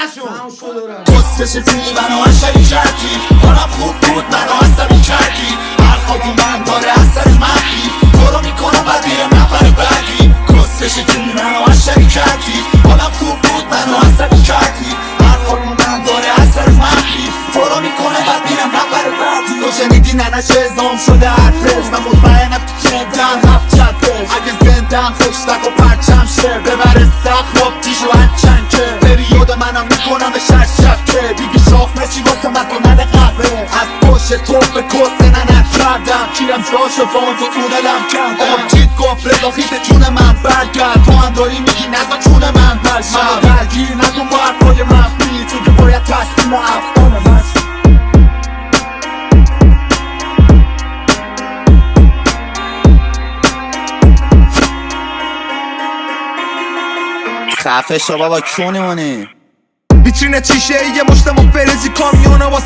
نشون کسکش فیلی منو عشقی کردی حالم خوب بود منو عصبی کردی حرفاتو من داره اثر منفی تو رو میکنم بعد میرم نفر بعدی کسکش فیلی منو عشقی کردی حالم خوب بود منو عصبی کردی حرفاتو من داره اثر منفی تو رو میکنم بعد میرم نفر بعدی تو شنیدی ننش ازام شده حرفش من مطمئنم تو کندم رفت جدش اگه زندم خشتک و پرچم شه ببره سخت و پیش و هنچن که پریود منم میکنم به شک دیگه شاخ نشی واسه من تو ننه قهوه از پشت توپ به کسه ننه کردم کیرم جاشو وان تو تونلم کردم چیت گفت رضا خیت چون من برگرد تو هم داری میگی نزا چون من برشم درگیر نکن با حرفای منفی چون که باید تسلیم افغان من خفه شو بابا کونمونه ویترین چیشه یه مشت مفرزی کامیونه واسه